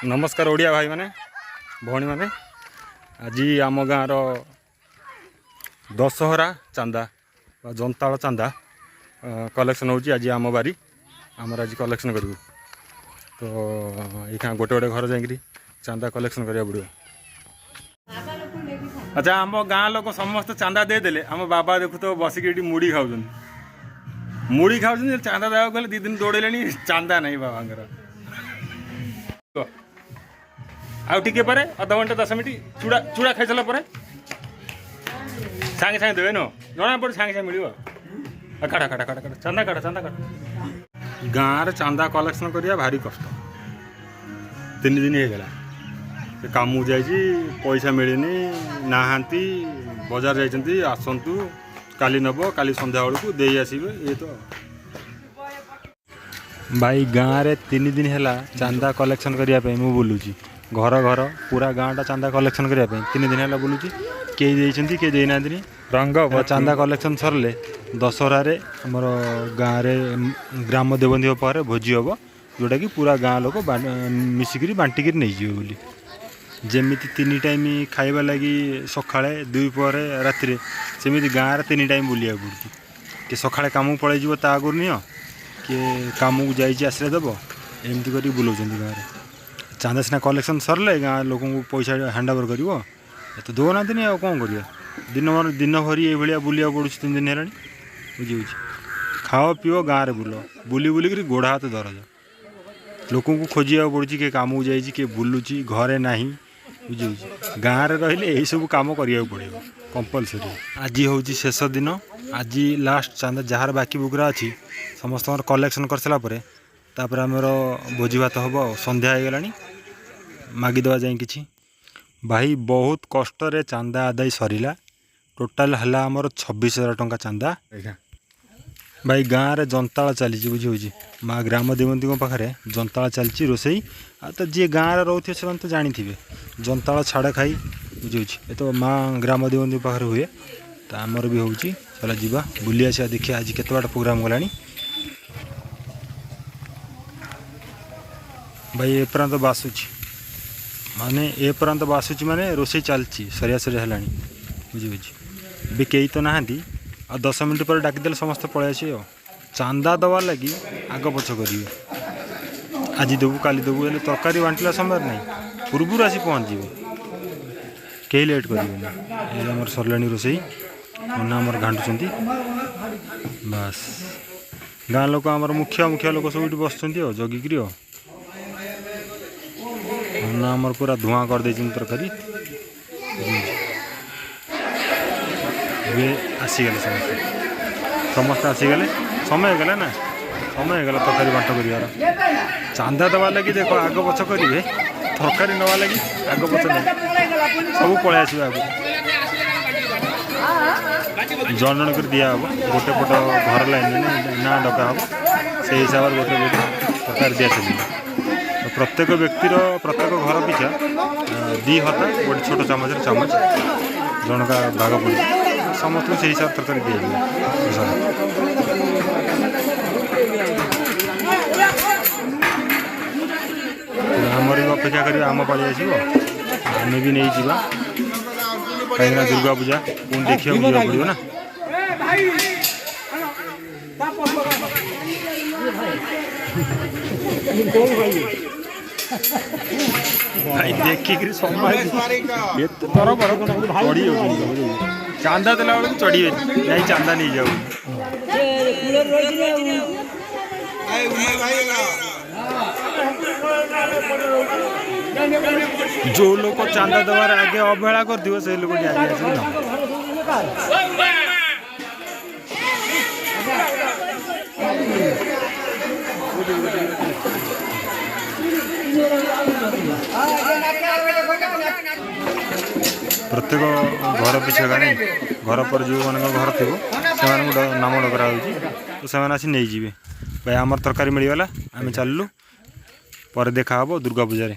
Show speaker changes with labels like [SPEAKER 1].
[SPEAKER 1] नमस्कार ओडिया भाई माने भौणी माने आज आम गाँव दशहरा चांदा जनताल चांदा कलेक्शन होची आज आम बारी आमर आज कलेक्शन करूँ तो ये गोटे गोटे घर जाकि चांदा कलेक्शन करा पड़ो। अच्छा आम गाँ लोक समस्त चांदा देदेले आम बाबा देखु तो बसिक मुड़ी खाऊ चांदा देवा गले 2 दिन दौड़े चांदा नहीं बाबा आउ टिके पर अध घंटा 10 मिनट चूड़ा चूड़ा खाई सारा सांगे सांगे देवे न जना पड़े सांगे सांगे मिल काटा काटा काटा काटा चांदा काटा चांदा काटा गाँव चांदा कलेक्शन करिया भारी कष्ट 3 दिन होगा काम जाइए पैसा मिलनी नहांती बजार जाइए आसतु काली नब काली संध्या बेलू दे आसबे ये तो भाई गाँव में 3 दिन है चांदा कलेक्शन करने मु बुलूची घर घर पूरा गाँटा चांदा कलेक्शन करने 3 दिन है बुलूची कई देती कई देना रंग चांदा कलेक्शन सरले दशहरा आमर गाँव में ग्राम देवंदी पाखे भोजी हम जोटा कि पूरा गाँ लोक मिसिक बांटिक नहीं जी बोली जमीती 3 टाइम खाइबा लगी सका 2 पर राति सेमती गाँव 3 टाइम बुलिया पड़ती कि सका कम पलैज ता आगुरी नियो किए कम को जाइए आसले दब एमती कर बुलाऊँ गाँव में चांदा सीना कलेक्शन सरले गाँव लोक पैसा हैंड ओवर कर तो दौना दिन आ कौन कर दिन भरी ये बुलिया पड़ू 3 दिन है बुझे खाओ पीओ गाँव में बुल बुलिक गोड़ हाथ दरज लोक खोजा पड़ी किए कम को जाइए किए बुलूची घरे ना बुझे गाँव में रही यही सब कम करा पड़ो कंपलसरी आज हूँ शेष दिन आज लास्ट चांदा जार बाकी बुगरा अच्छी समस्त कलेक्शन कर सारापर आमर भोजी भात हम संध्या हो गला मागिदेवा जाए कि भाई बहुत कष्ट रे चांदा आदाय सरीला टोटाल है आमर 26,000 टंका चांदा भाई गाँव में जनताल चली बुझे माँ ग्राम देवंती पाखे जनताल चलती रोसई आ तो जी गाँव में रोथे से तो जानी थे जनताल छाड़ खाई बुझे ये तो माँ ग्राम देवंती पाखे हुए तो आमर भी हूँ चला जीवा बुली आसा देखिए आज केत बाट प्रोग्राम गला भाई एपर्यंत बासुची माने एपर्यंत बासुची माने रोसई चलती सरिया सरिया है बुझे भी कई तो नहांती आ 10 मिनट पर डाकिदेले समस्त पलि आसे चांदा दवा लगी आग पछ करेंगे आज देवु काली देवु हेल्ले तरकारी बांटला समय नहीं पूर्व आसी पहुँचे कई लेट करें सरला रोसई अना आमर घाटुंट बास गाँ लोक आमर मुखिया मुखिया लोक सब बस जगिकी अना आमर पूरा धुआं कर दे तरकारी आसीगले समस्त आसीगले समय गला ना समय गला तरकारी बांट कर चांदा दवा लगी देख आग पछ करेंगे तरकारी नवा लगी आग पछ नहीं सब पलि आस जन जन कर दिया हम गोटे पट घर लाइन ना डका हम से हिसाब से गोटे गोटे तरकारी दिया चलिए प्रत्येक व्यक्तिर प्रत्येक घर पिछा 2 हाथ गोटे छोट चामच जनका भाग पड़े समस्त से हिसाब तरकारी दिया आमर भी अपेक्षा कर आम पाली आसो आम भी नहीं जावा कहीं दुर्गा पूजा पुणी देखा पड़ो ना भाई देखिक तर चढ़ी चांदा देला बेलू चढ़ी नहीं चांदा नहीं जाऊ जो लोग चांदा दबार आगे अवहेला कर से लोग प्रत्येक घर पिछा गाड़ी घर पर जो मान घर थी से नाम डकरा तो से नहीं भाई आमर तरकारी मिलगला आम चलू पर देखा दुर्गा पूजा रे।